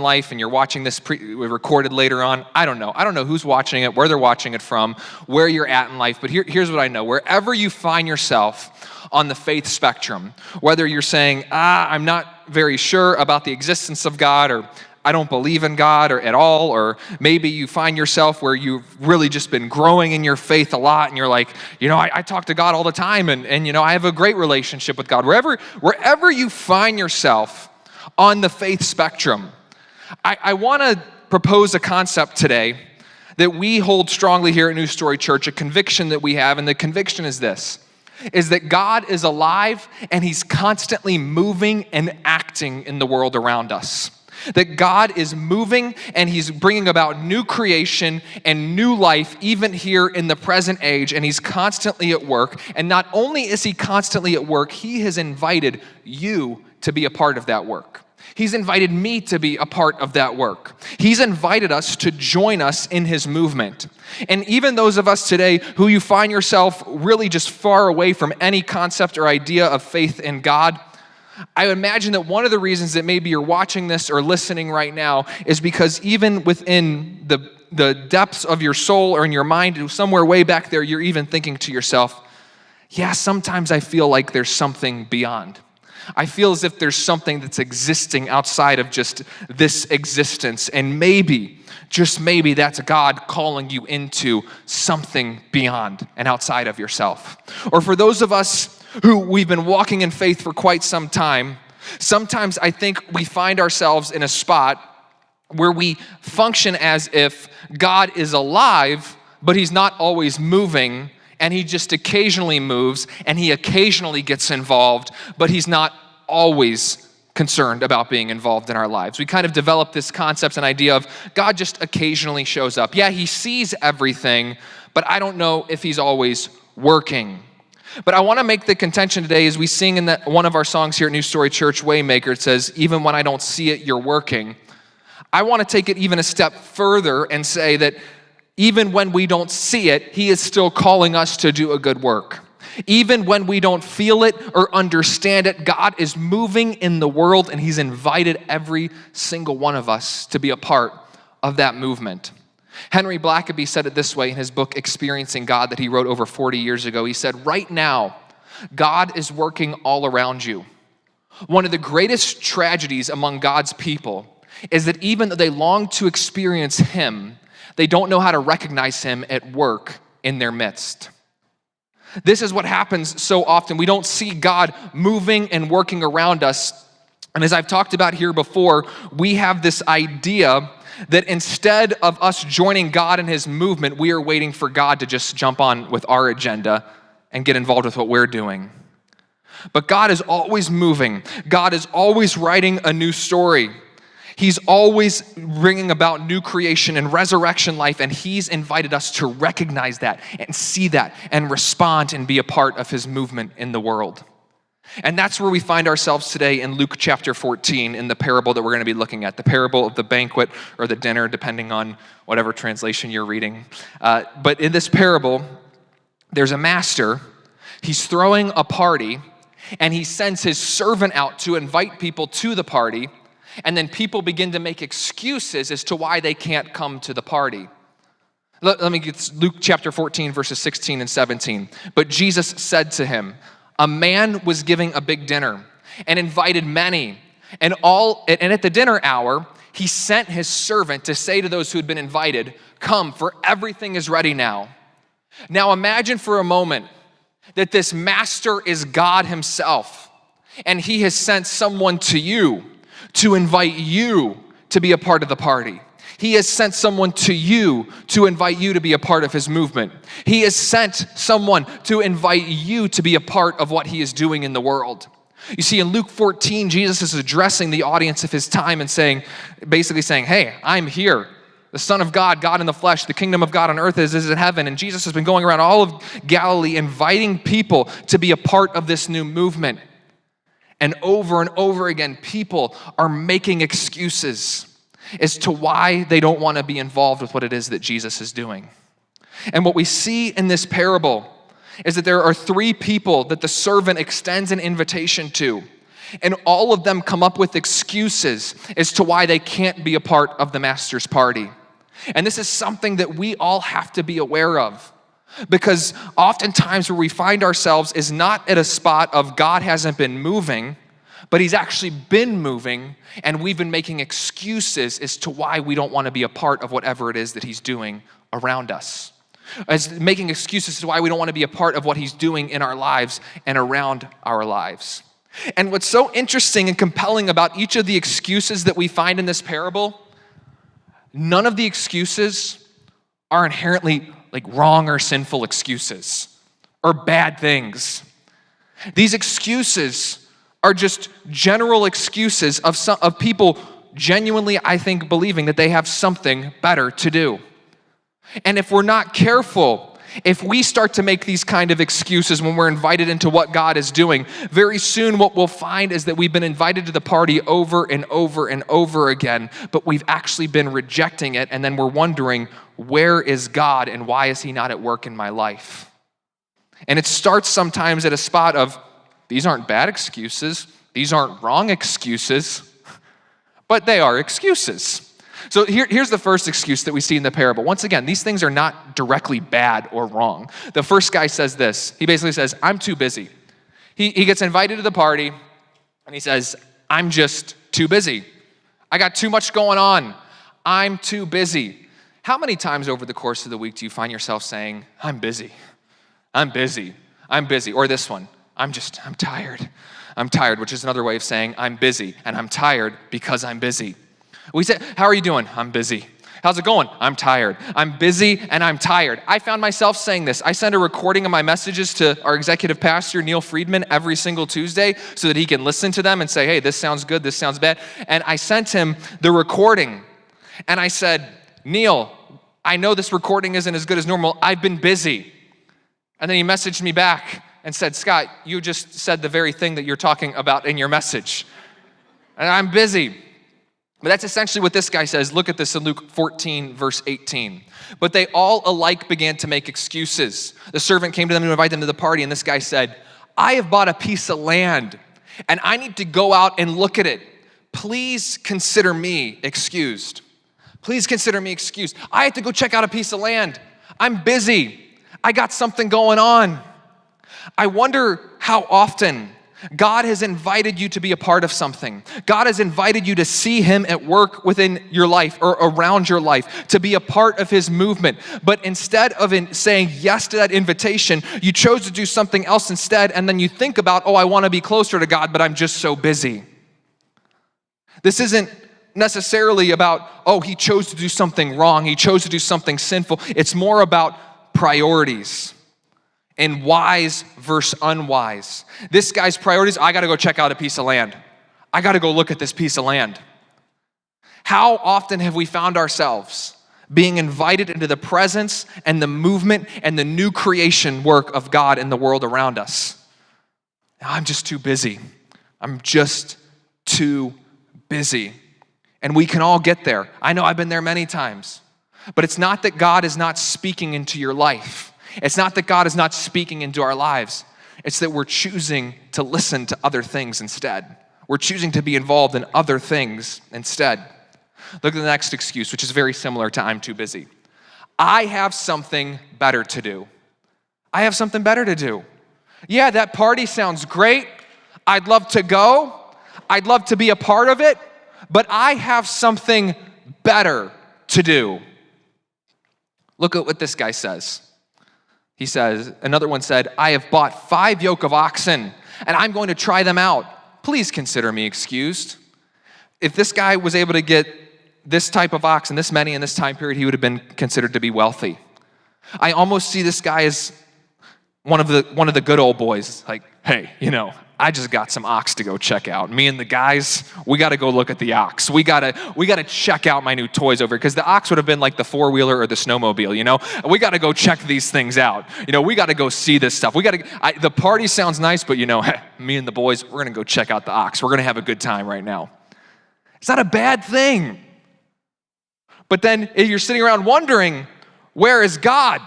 life and you're watching this recorded later on, I don't know. I don't know who's watching it, where they're watching it from, where you're at in life, but here's what I know. Wherever you find yourself on the faith spectrum, whether you're saying, I'm not very sure about the existence of God, or I don't believe in God or at all, or maybe you find yourself where you've really just been growing in your faith a lot and you're like, I talk to God all the time and I have a great relationship with God. Wherever you find yourself on the faith spectrum, I want to propose a concept today that we hold strongly here at New Story Church, a conviction that we have, and the conviction is this, is that God is alive and he's constantly moving and acting in the world around us. That God is moving and he's bringing about new creation and new life even here in the present age, and he's constantly at work. And not only is he constantly at work, he has invited you to be a part of that work. He's invited me to be a part of that work. He's invited us to join us in his movement. And even those of us today who you find yourself really just far away from any concept or idea of faith in God, I imagine that one of the reasons that maybe you're watching this or listening right now is because even within the depths of your soul or in your mind, somewhere way back there, you're even thinking to yourself, yeah, sometimes I feel like there's something beyond. I feel as if there's something that's existing outside of just this existence. And maybe, just maybe, that's God calling you into something beyond and outside of yourself. Or for those of us who we've been walking in faith for quite some time, sometimes I think we find ourselves in a spot where we function as if God is alive, but he's not always moving, and he just occasionally moves, and he occasionally gets involved, but he's not always concerned about being involved in our lives. We kind of develop this concept and idea of God just occasionally shows up. Yeah, he sees everything, but I don't know if he's always working. But I want to make the contention today as we sing in one of our songs here at New Story Church, Waymaker. It says, even when I don't see it, you're working. I want to take it even a step further and say that even when we don't see it, he is still calling us to do a good work. Even when we don't feel it or understand it, God is moving in the world, and he's invited every single one of us to be a part of that movement. Henry Blackaby said it this way in his book, Experiencing God, that he wrote over 40 years ago. He said, right now, God is working all around you. One of the greatest tragedies among God's people is that even though they long to experience him, they don't know how to recognize him at work in their midst. This is what happens so often. We don't see God moving and working around us. And as I've talked about here before, we have this idea that instead of us joining God in his movement, we are waiting for God to just jump on with our agenda and get involved with what we're doing. But God is always moving. God is always writing a new story. He's always bringing about new creation and resurrection life, and he's invited us to recognize that and see that and respond and be a part of his movement in the world. And that's where we find ourselves today in Luke chapter 14 in the parable that we're going to be looking at, the parable of the banquet or the dinner, depending on whatever translation you're reading. But in this parable, there's a master. He's throwing a party, and he sends his servant out to invite people to the party. And then people begin to make excuses as to why they can't come to the party. Let me get Luke chapter 14, verses 16 and 17. But Jesus said to him, a man was giving a big dinner and invited many. And at the dinner hour, he sent his servant to say to those who had been invited, come, for everything is ready now. Now imagine for a moment that this master is God himself, and he has sent someone to you to invite you to be a part of the party. He has sent someone to you to invite you to be a part of his movement. He has sent someone to invite you to be a part of what he is doing in the world. You see, in Luke 14, Jesus is addressing the audience of his time and basically saying, hey, I'm here. The Son of God, God in the flesh, the kingdom of God on earth is in heaven. And Jesus has been going around all of Galilee inviting people to be a part of this new movement. And over again, people are making excuses as to why they don't want to be involved with what it is that Jesus is doing. And what we see in this parable is that there are three people that the servant extends an invitation to. And all of them come up with excuses as to why they can't be a part of the master's party. And this is something that we all have to be aware of, because oftentimes where we find ourselves is not at a spot of God hasn't been moving, but he's actually been moving, and we've been making excuses as to why we don't want to be a part of whatever it is that he's doing around us. As making excuses as to why we don't want to be a part of what he's doing in our lives and around our lives. And what's so interesting and compelling about each of the excuses that we find in this parable, none of the excuses are inherently wrong or sinful excuses or bad things. These excuses are just general excuses of people genuinely, I think, believing that they have something better to do. And if we're not careful, if we start to make these kind of excuses when we're invited into what God is doing, very soon what we'll find is that we've been invited to the party over and over and over again, but we've actually been rejecting it, and then we're wondering, where is God and why is he not at work in my life? And it starts sometimes at a spot of, these aren't bad excuses, these aren't wrong excuses, but they are excuses. So here's the first excuse that we see in the parable. Once again, these things are not directly bad or wrong. The first guy says this. He basically says, I'm too busy. He gets invited to the party, and he says, I'm just too busy. I got too much going on. I'm too busy. How many times over the course of the week do you find yourself saying, I'm busy, I'm busy, I'm busy? Or this one, I'm tired. I'm tired, which is another way of saying I'm busy, and I'm tired because I'm busy. We say, how are you doing? I'm busy. How's it going? I'm tired. I'm busy and I'm tired. I found myself saying this. I send a recording of my messages to our executive pastor, Neil Friedman, every single Tuesday so that he can listen to them and say, hey, this sounds good, this sounds bad. And I sent him the recording, and I said, Neil, I know this recording isn't as good as normal. I've been busy. And then he messaged me back and said, Scott, you just said the very thing that you're talking about in your message. And I'm busy. But that's essentially what this guy says. Look at this in Luke 14, verse 18. But they all alike began to make excuses. The servant came to them to invite them to the party, and this guy said, I have bought a piece of land, and I need to go out and look at it. Please consider me excused. Please consider me excused. I have to go check out a piece of land. I'm busy. I got something going on. I wonder how often God has invited you to be a part of something. God has invited you to see him at work within your life or around your life, to be a part of his movement. But instead of saying yes to that invitation, you chose to do something else instead, and then you think about, oh, I want to be closer to God, but I'm just so busy. This isn't necessarily about, oh, he chose to do something wrong, he chose to do something sinful. It's more about priorities. And wise versus unwise. This guy's priorities, I gotta go check out a piece of land. I gotta go look at this piece of land. How often have we found ourselves being invited into the presence and the movement and the new creation work of God in the world around us? I'm just too busy. I'm just too busy. And we can all get there. I know I've been there many times. But it's not that God is not speaking into your life. It's not that God is not speaking into our lives. It's that we're choosing to listen to other things instead. We're choosing to be involved in other things instead. Look at the next excuse, which is very similar to I'm too busy. I have something better to do. I have something better to do. Yeah, that party sounds great. I'd love to go. I'd love to be a part of it, but I have something better to do. Look at what this guy says. He says, another one said, I have bought 5 yoke of oxen, and I'm going to try them out. Please consider me excused. If this guy was able to get this type of oxen, this many in this time period, he would have been considered to be wealthy. I almost see this guy as one of the good old boys, like, hey, I just got some ox to go check out. Me and the guys, we got to go look at the ox. We got to check out my new toys over, because the ox would have been like the 4-wheeler or the snowmobile, We got to go check these things out. We got to go see this stuff. The party sounds nice, but me and the boys, we're going to go check out the ox. We're going to have a good time right now. It's not a bad thing. But then if you're sitting around wondering, where is God?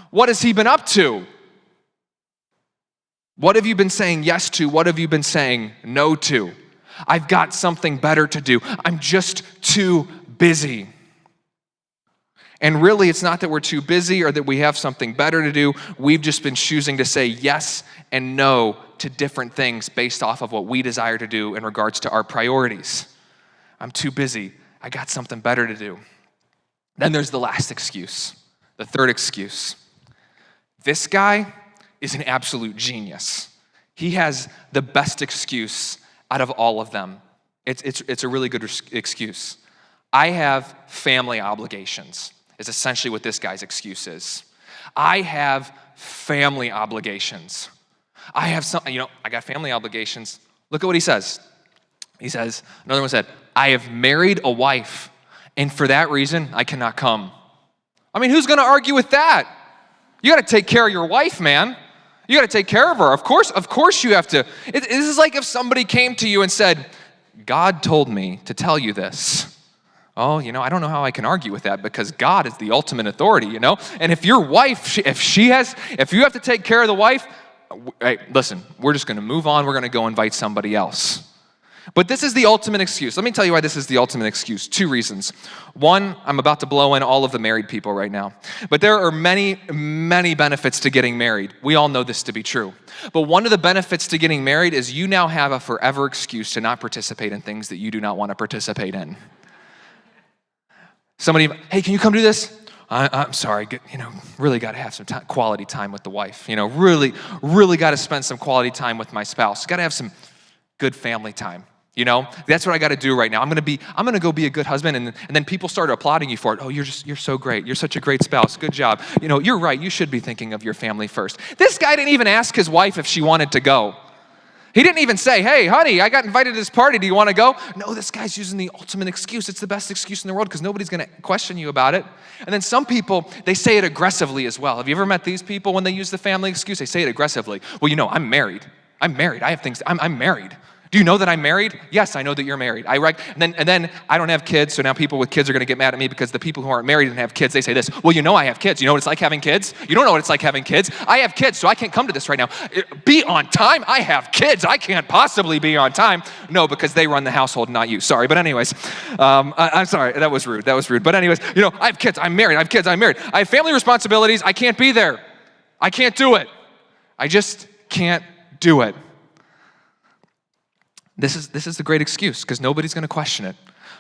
What has he been up to? What have you been saying yes to? What have you been saying no to? I've got something better to do. I'm just too busy. And really, it's not that we're too busy or that we have something better to do. We've just been choosing to say yes and no to different things based off of what we desire to do in regards to our priorities. I'm too busy. I got something better to do. Then there's the last excuse, the third excuse. This guy is an absolute genius. He has the best excuse out of all of them. It's a really good excuse. I have family obligations, is essentially what this guy's excuse is. I have family obligations. I have I got family obligations. Look at what he says. He says, another one said, I have married a wife, and for that reason, I cannot come. I mean, who's gonna argue with that? You gotta take care of your wife, man. You gotta take care of her. Of course you have to. This is like if somebody came to you and said, God told me to tell you this. Oh, I don't know how I can argue with that because God is the ultimate authority, And if your wife, if you have to take care of the wife, hey, listen, we're just gonna move on. We're gonna go invite somebody else. But this is the ultimate excuse. Let me tell you why this is the ultimate excuse. 2 reasons. One, I'm about to blow in all of the married people right now. But there are many, many benefits to getting married. We all know this to be true. But one of the benefits to getting married is you now have a forever excuse to not participate in things that you do not want to participate in. Somebody, hey, can you come do this? I'm sorry, really got to have some quality time with the wife. Really got to spend some quality time with my spouse. Got to have some good family time. That's what I got to do right now. I'm going to go be a good husband, and then people start applauding you for it. Oh, you're so great. You're such a great spouse. Good job. You're right. You should be thinking of your family first. This guy didn't even ask his wife if she wanted to go. He didn't even say, hey, honey, I got invited to this party. Do you want to go? No, this guy's using the ultimate excuse. It's the best excuse in the world because nobody's going to question you about it. And then some people, they say it aggressively as well. Have you ever met these people when they use the family excuse? They say it aggressively. Well, I'm married. I have things. I'm married. Do you know that I'm married? Yes, I know that you're married. And then I don't have kids, so now people with kids are going to get mad at me because the people who aren't married and have kids, they say this, well, I have kids. You know what it's like having kids? You don't know what it's like having kids. I have kids, so I can't come to this right now. Be on time? I have kids. I can't possibly be on time. No, because they run the household, not you. Sorry, but anyways, I'm sorry. That was rude. But anyways, I have kids. I'm married. I have kids. I'm married. I have family responsibilities. I can't be there. I can't do it. I just can't do it. This is the great excuse because nobody's going to question it.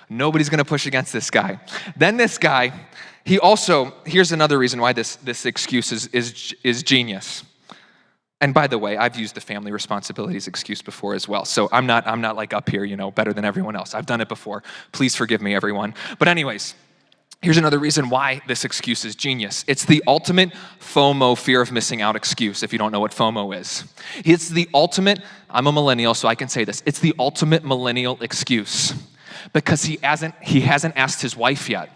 Nobody's going to push against this guy. Then this guy, here's another reason why this excuse is genius. And by the way, I've used the family responsibilities excuse before as well. So I'm not like up here, better than everyone else. I've done it before. Please forgive me, everyone. But anyways, here's another reason why this excuse is genius. It's the ultimate FOMO, fear of missing out excuse, if you don't know what FOMO is. It's the ultimate, I'm a millennial, so I can say this. It's the ultimate millennial excuse because he hasn't asked his wife yet.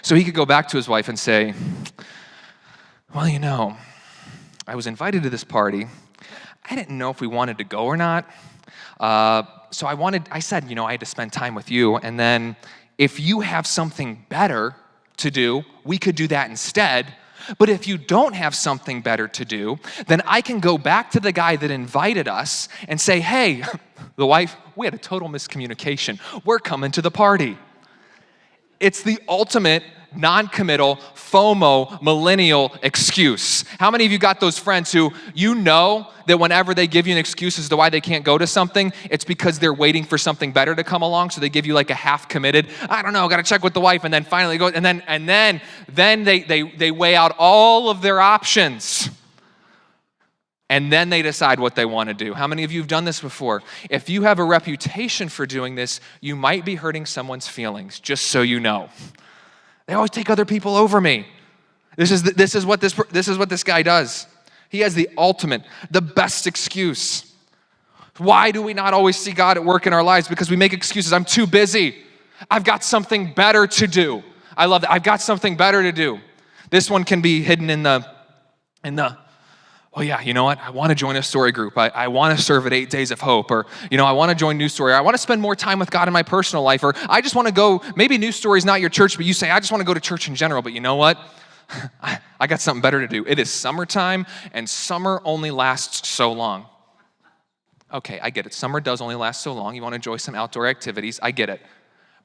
So he could go back to his wife and say, well, I was invited to this party. I didn't know if we wanted to go or not. So I said, I had to spend time with you. And then if you have something better to do, we could do that instead. But if you don't have something better to do, then I can go back to the guy that invited us and say, hey, the wife, we had a total miscommunication. We're coming to the party. It's the ultimate non-committal, FOMO, millennial excuse. How many of you got those friends who that whenever they give you an excuse as to why they can't go to something, it's because they're waiting for something better to come along, so they give you like a half-committed, I don't know, got to check with the wife, and then finally go, and then they weigh out all of their options. And then they decide what they want to do. How many of you have done this before? If you have a reputation for doing this, you might be hurting someone's feelings, just so you know. They always take other people over me. This is what this guy does. He has the ultimate, the best excuse. Why do we not always see God at work in our lives? Because we make excuses. I'm too busy. I've got something better to do. I love that. I've got something better to do. This one can be hidden in the oh yeah, you know what? I want to join a story group. I want to serve at 8 Days of Hope, or, I want to join New Story. I want to spend more time with God in my personal life, or I just want to go, maybe New Story is not your church, but you say, I just want to go to church in general, but you know what? I got something better to do. It is summertime, and summer only lasts so long. Okay, I get it. Summer does only last so long. You want to enjoy some outdoor activities. I get it.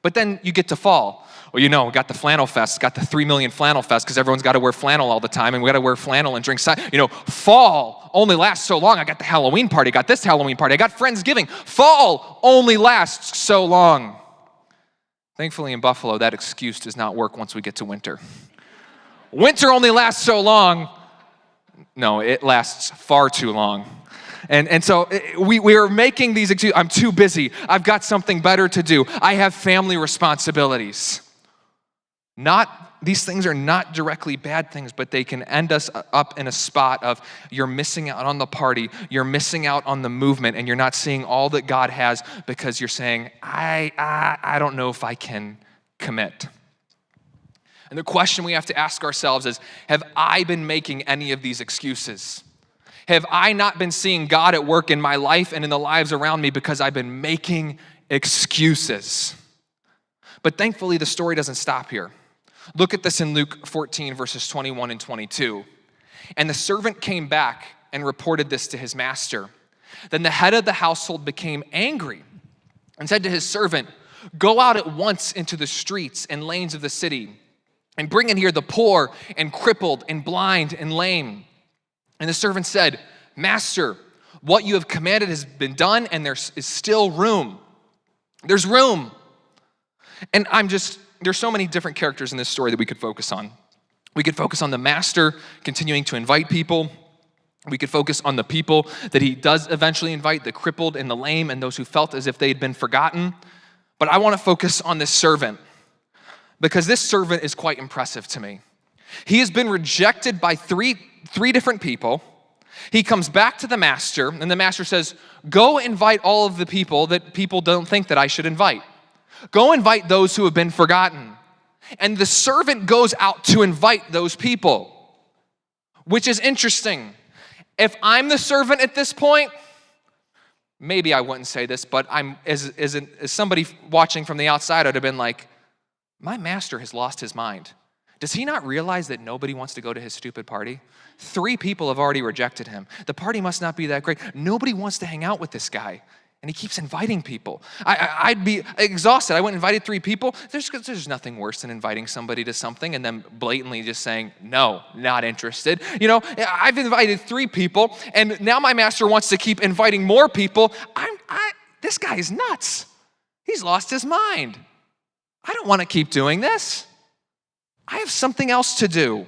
But then you get to fall. Well, we got the flannel fest, got the 3 million flannel fest because everyone's got to wear flannel all the time, and we got to wear flannel and drink cider. Fall only lasts so long. I got the Halloween party, I got this Halloween party, I got Friendsgiving. Fall only lasts so long. Thankfully in Buffalo, that excuse does not work once we get to winter. Winter only lasts so long. No, it lasts far too long. And so we are making these excuses. I'm too busy. I've got something better to do. I have family responsibilities. These things are not directly bad things, but they can end us up in a spot of you're missing out on the party, you're missing out on the movement, and you're not seeing all that God has because you're saying, I don't know if I can commit. And the question we have to ask ourselves is, have I been making any of these excuses? Have I not been seeing God at work in my life and in the lives around me because I've been making excuses? But thankfully, the story doesn't stop here. Look at this in Luke 14, verses 21 and 22. And the servant came back and reported this to his master. Then the head of the household became angry and said to his servant, "Go out at once into the streets and lanes of the city and bring in here the poor and crippled and blind and lame." And the servant said, "Master, what you have commanded has been done, and there is still room." There's room. And there's so many different characters in this story that we could focus on. We could focus on the master continuing to invite people. We could focus on the people that he does eventually invite, the crippled and the lame and those who felt as if they had been forgotten. But I want to focus on this servant because this servant is quite impressive to me. He has been rejected by three different people. He comes back to the master, and the master says, "Go invite all of the people that people don't think that I should invite. Go invite those who have been forgotten." And the servant goes out to invite those people, which is interesting. If I'm the servant at this point, maybe I wouldn't say this, but as somebody watching from the outside, I'd have been like, my master has lost his mind. Does he not realize that nobody wants to go to his stupid party? 3 people have already rejected him. The party must not be that great. Nobody wants to hang out with this guy. And he keeps inviting people. I'd be exhausted. I went and invited 3 people. There's nothing worse than inviting somebody to something and then blatantly just saying, no, not interested. I've invited 3 people, and now my master wants to keep inviting more people. This guy is nuts. He's lost his mind. I don't want to keep doing this. I have something else to do.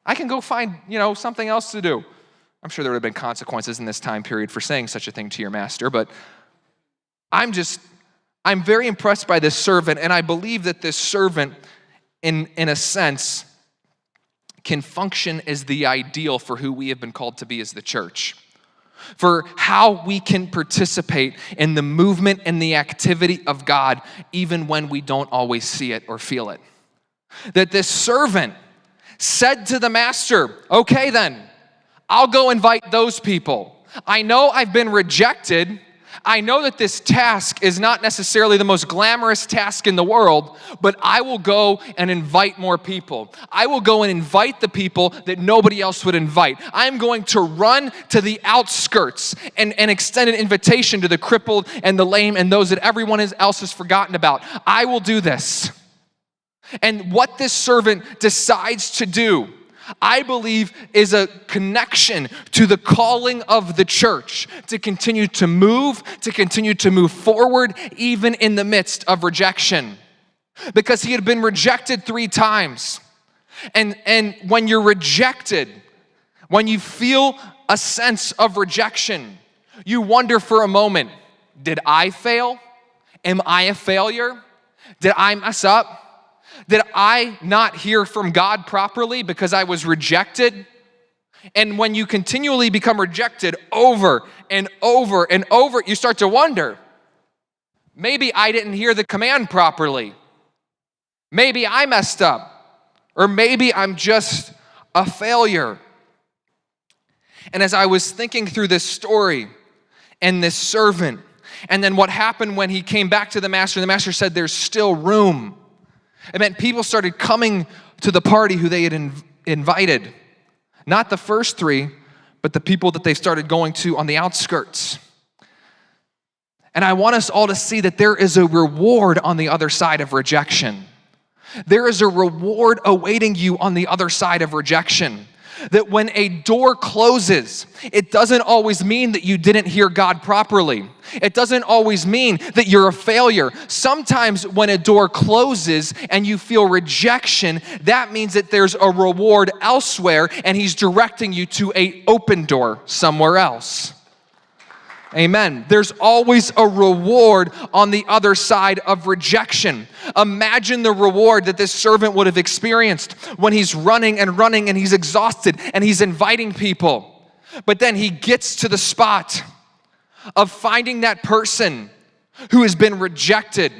I can go find, something else to do. I'm sure there would have been consequences in this time period for saying such a thing to your master, but I'm very impressed by this servant, and I believe that this servant, in a sense, can function as the ideal for who we have been called to be as the church, for how we can participate in the movement and the activity of God, even when we don't always see it or feel it. That this servant said to the master, "Okay then, I'll go invite those people. I know I've been rejected. I know that this task is not necessarily the most glamorous task in the world, but I will go and invite more people. I will go and invite the people that nobody else would invite. I'm going to run to the outskirts and extend an invitation to the crippled and the lame and those that everyone else has forgotten about. I will do this." And what this servant decides to do, I believe, is a connection to the calling of the church to continue to move forward, even in the midst of rejection. Because he had been rejected 3 times. And when you're rejected, when you feel a sense of rejection, you wonder for a moment, did I fail? Am I a failure? Did I mess up? Did I not hear from God properly because I was rejected? And when you continually become rejected over and over and over, you start to wonder, maybe I didn't hear the command properly. Maybe I messed up. Or maybe I'm just a failure. And as I was thinking through this story and this servant, and then what happened when he came back to the master said, "There's still room." It meant people started coming to the party who they had invited. Not the first 3, but the people that they started going to on the outskirts. And I want us all to see that there is a reward on the other side of rejection. There is a reward awaiting you on the other side of rejection. That when a door closes, it doesn't always mean that you didn't hear God properly. It doesn't always mean that you're a failure. Sometimes when a door closes and you feel rejection, that means that there's a reward elsewhere and He's directing you to an open door somewhere else. Amen. There's always a reward on the other side of rejection. Imagine the reward that this servant would have experienced when he's running and he's exhausted and he's inviting people. But then he gets to the spot of finding that person who has been rejected,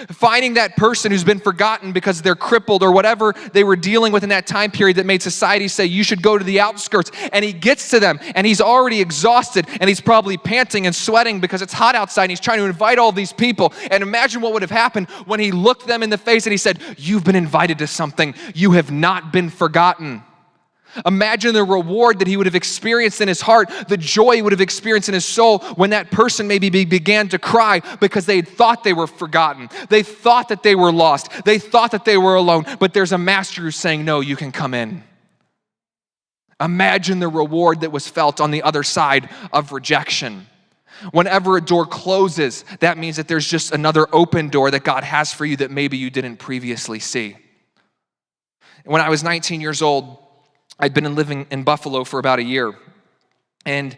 finding that person who's been forgotten because they're crippled or whatever they were dealing with in that time period that made society say you should go to the outskirts. And he gets to them and he's already exhausted and he's probably panting and sweating because it's hot outside and he's trying to invite all these people. And imagine what would have happened when he looked them in the face and he said, "You've been invited to something. You have not been forgotten." Imagine the reward that he would have experienced in his heart, the joy he would have experienced in his soul when that person maybe began to cry because they thought they were forgotten. They thought that they were lost. They thought that they were alone. But there's a master who's saying, "No, you can come in." Imagine the reward that was felt on the other side of rejection. Whenever a door closes, that means that there's just another open door that God has for you that maybe you didn't previously see. When I was 19 years old, I'd been living in Buffalo for about a year. And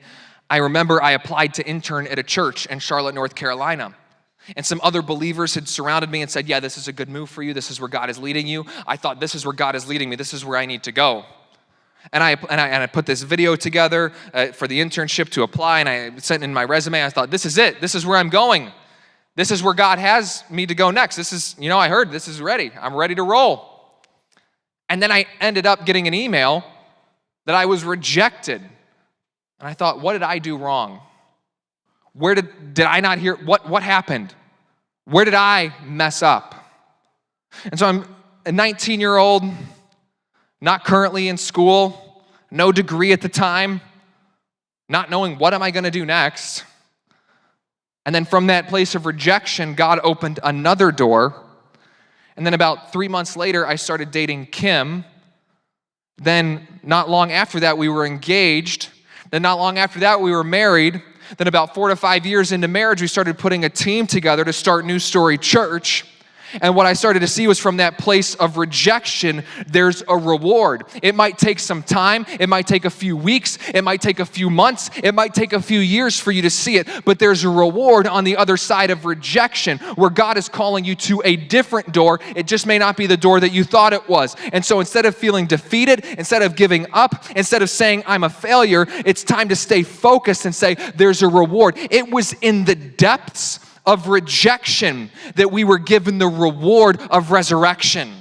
I remember I applied to intern at a church in Charlotte, North Carolina. And some other believers had surrounded me and said, "Yeah, this is a good move for you. This is where God is leading you." I thought, this is where God is leading me. This is where I need to go. And I put this video together for the internship to apply, and I sent in my resume. I thought, this is it. This is where I'm going. This is where God has me to go next. This is, I heard this is ready. I'm ready to roll. And then I ended up getting an email that I was rejected. And I thought, what did I do wrong? Where did I not hear? What happened? Where did I mess up? And so I'm a 19-year-old, not currently in school, no degree at the time, not knowing what am I going to do next. And then from that place of rejection, God opened another door. And then about 3 months later, I started dating Kim. Then not long after that, we were engaged. Then not long after that, we were married. Then about 4 to 5 years into marriage, we started putting a team together to start New Story Church. And what I started to see was from that place of rejection, there's a reward. It might take some time. It might take a few weeks. It might take a few months. It might take a few years for you to see it. But there's a reward on the other side of rejection where God is calling you to a different door. It just may not be the door that you thought it was. And so instead of feeling defeated, instead of giving up, instead of saying I'm a failure, it's time to stay focused and say there's a reward. It was in the depths of rejection that we were given the reward of resurrection.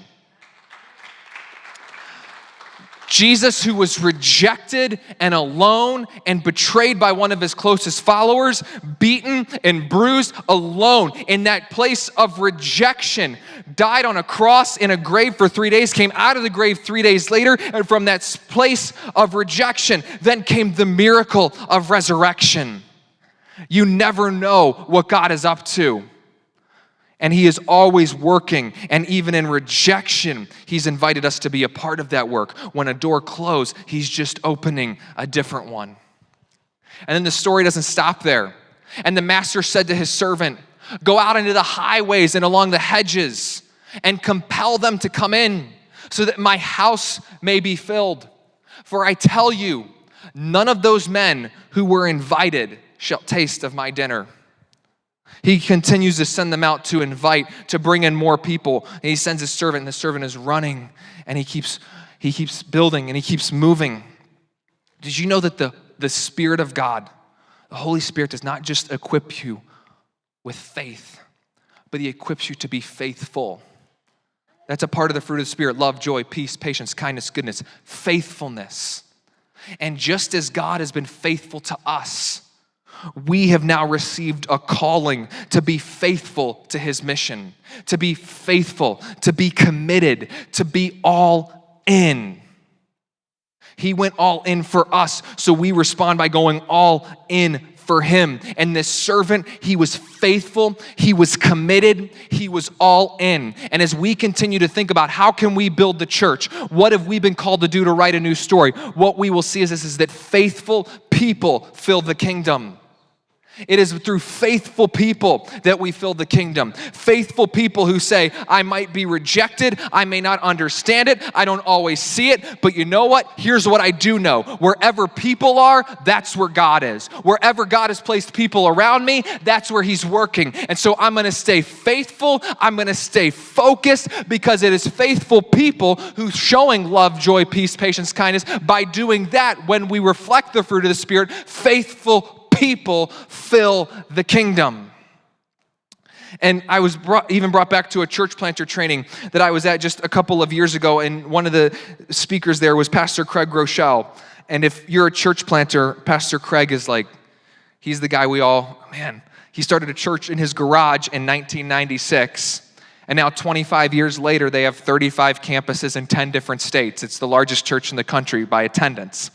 Jesus, who was rejected and alone and betrayed by one of his closest followers, beaten and bruised, alone in that place of rejection, died on a cross in a grave for 3 days, came out of the grave 3 days later, and from that place of rejection, then came the miracle of resurrection. You never know what God is up to. And he is always working. And even in rejection, he's invited us to be a part of that work. When a door closed, he's just opening a different one. And then the story doesn't stop there. And the master said to his servant, "Go out into the highways and along the hedges and compel them to come in so that my house may be filled. For I tell you, none of those men who were invited shall taste of my dinner." He continues to send them out to invite, to bring in more people. And he sends his servant, and the servant is running, and he keeps building, and he keeps moving. Did you know that the Spirit of God, the Holy Spirit, does not just equip you with faith, but he equips you to be faithful? That's a part of the fruit of the Spirit: love, joy, peace, patience, kindness, goodness, faithfulness. And just as God has been faithful to us, we have now received a calling to be faithful to his mission, to be faithful, to be committed, to be all in. He went all in for us, so we respond by going all in for him. And this servant, he was faithful, he was committed, he was all in. And as we continue to think about how can we build the church, what have we been called to do to write a new story, what we will see is that faithful people fill the kingdom. It is through faithful people that we fill the kingdom. Faithful people who say, I might be rejected, I may not understand it, I don't always see it, but you know what? Here's what I do know. Wherever people are, that's where God is. Wherever God has placed people around me, that's where he's working. And so I'm gonna stay faithful, I'm gonna stay focused, because it is faithful people who showing love, joy, peace, patience, kindness. By doing that, when we reflect the fruit of the Spirit, faithful people fill the kingdom. And I was even brought back to a church planter training that I was at just a couple of years ago, and one of the speakers there was Pastor Craig Rochelle. And if you're a church planter, Pastor Craig is like, he's the guy he started a church in his garage in 1996. And now 25 years later, they have 35 campuses in 10 different states. It's the largest church in the country by attendance.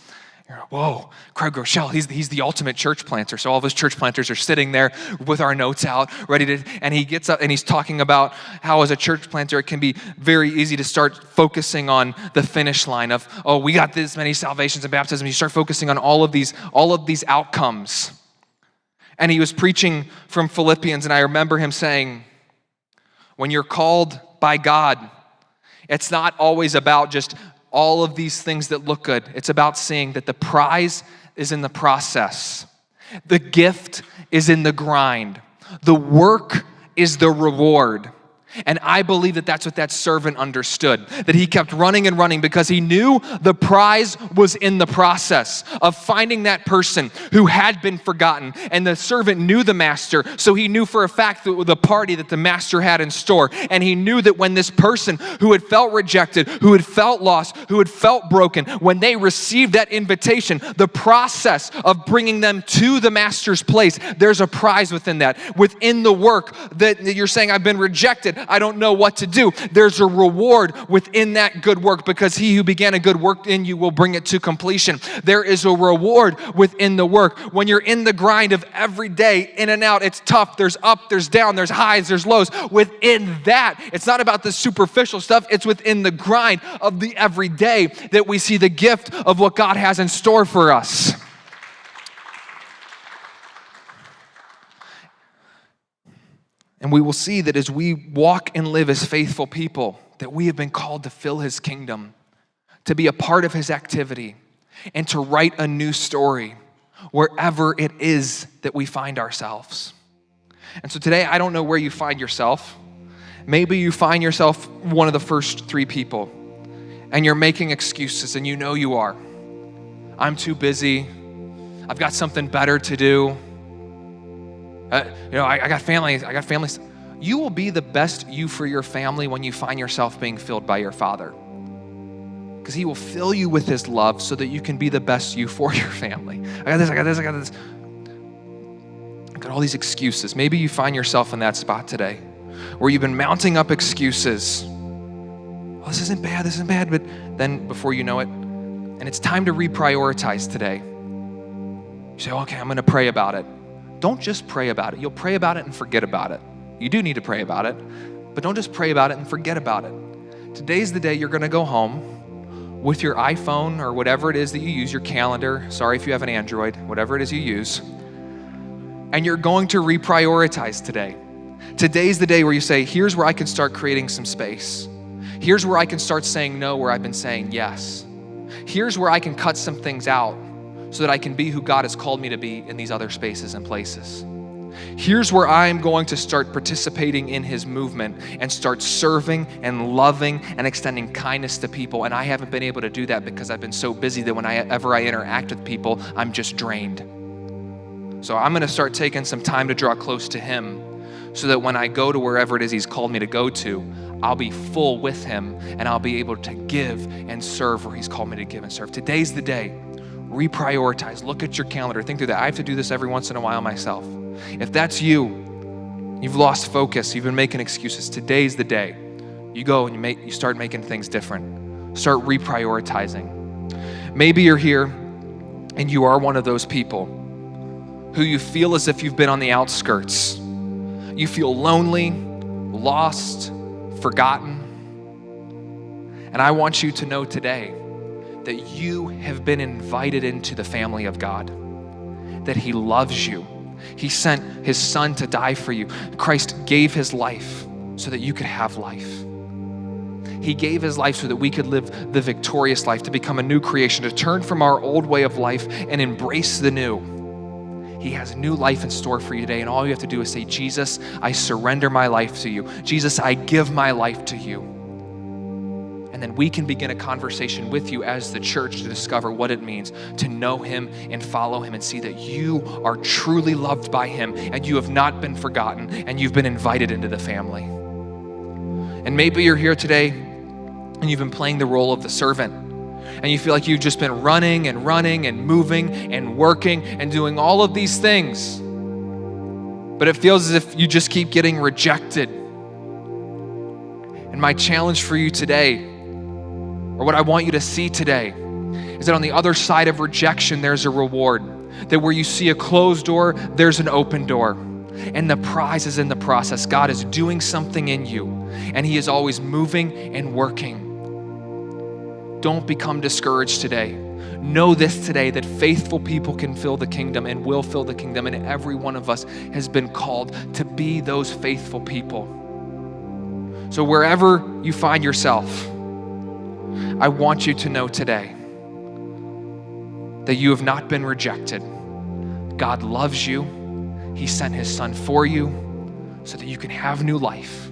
You're like, whoa, Craig Rochelle, he's the ultimate church planter. So all of his church planters are sitting there with our notes out, and he gets up and he's talking about how as a church planter, it can be very easy to start focusing on the finish line of, oh, we got this many salvations and baptisms. You start focusing on all of these outcomes. And he was preaching from Philippians, and I remember him saying, when you're called by God, it's not always about just all of these things that look good. It's about seeing that the prize is in the process. The gift is in the grind. The work is the reward. And I believe that that's what that servant understood, that he kept running and running because he knew the prize was in the process of finding that person who had been forgotten. And the servant knew the master, so he knew for a fact that the party that the master had in store. And he knew that when this person who had felt rejected, who had felt lost, who had felt broken, when they received that invitation, the process of bringing them to the master's place, there's a prize within that. Within the work that you're saying, I've been rejected, I don't know what to do. There's a reward within that good work, because he who began a good work in you will bring it to completion. There is a reward within the work. When you're in the grind of every day, in and out, it's tough. There's up, there's down, there's highs, there's lows. Within that, it's not about the superficial stuff. It's within the grind of the everyday that we see the gift of what God has in store for us. And we will see that as we walk and live as faithful people, that we have been called to fill his kingdom, to be a part of his activity, and to write a new story wherever it is that we find ourselves. And so today, I don't know where you find yourself. Maybe you find yourself one of the first three people, and you're making excuses, and you know you are. I'm too busy. I've got something better to do. I got families. You will be the best you for your family when you find yourself being filled by your Father. Because he will fill you with his love so that you can be the best you for your family. I got this. I got all these excuses. Maybe you find yourself in that spot today where you've been mounting up excuses. Oh, this isn't bad, but then before you know it, and it's time to reprioritize today. You say, okay, I'm gonna pray about it. Don't just pray about it. You'll pray about it and forget about it. You do need to pray about it, but don't just pray about it and forget about it. Today's the day you're gonna go home with your iPhone or whatever it is that you use, your calendar, sorry if you have an Android, whatever it is you use, and you're going to reprioritize today. Today's the day where you say, here's where I can start creating some space. Here's where I can start saying no where I've been saying yes. Here's where I can cut some things out so that I can be who God has called me to be in these other spaces and places. Here's where I'm going to start participating in his movement and start serving and loving and extending kindness to people. And I haven't been able to do that because I've been so busy that whenever I interact with people, I'm just drained. So I'm gonna start taking some time to draw close to him so that when I go to wherever it is he's called me to go to, I'll be full with him and I'll be able to give and serve where he's called me to give and serve. Today's the day. Reprioritize. Look at your calendar. Think through that. I have to do this every once in a while myself. If that's you, you've lost focus, you've been making excuses, today's the day. You go and you start making things different. Start reprioritizing. Maybe you're here and you are one of those people who you feel as if you've been on the outskirts. You feel lonely, lost, forgotten. And I want you to know today that you have been invited into the family of God, that he loves you. He sent his son to die for you. Christ gave his life so that you could have life. He gave his life so that we could live the victorious life, to become a new creation, to turn from our old way of life and embrace the new. He has new life in store for you today, and all you have to do is say, Jesus, I surrender my life to you. Jesus, I give my life to you. And then we can begin a conversation with you as the church to discover what it means to know him and follow him and see that you are truly loved by him and you have not been forgotten and you've been invited into the family. And maybe you're here today and you've been playing the role of the servant, and you feel like you've just been running and moving and working and doing all of these things, but it feels as if you just keep getting rejected. And my challenge for you today, or what I want you to see today, is that on the other side of rejection, there's a reward. That where you see a closed door, there's an open door. And the prize is in the process. God is doing something in you, and he is always moving and working. Don't become discouraged today. Know this today, that faithful people can fill the kingdom and will fill the kingdom, and every one of us has been called to be those faithful people. So wherever you find yourself, I want you to know today that you have not been rejected. God loves you. He sent his son for you so that you can have new life.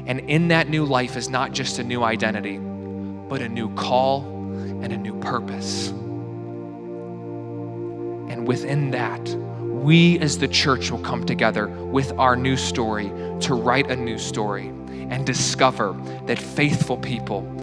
And in that new life is not just a new identity, but a new call and a new purpose. And within that, we as the church will come together with our new story to write a new story and discover that faithful people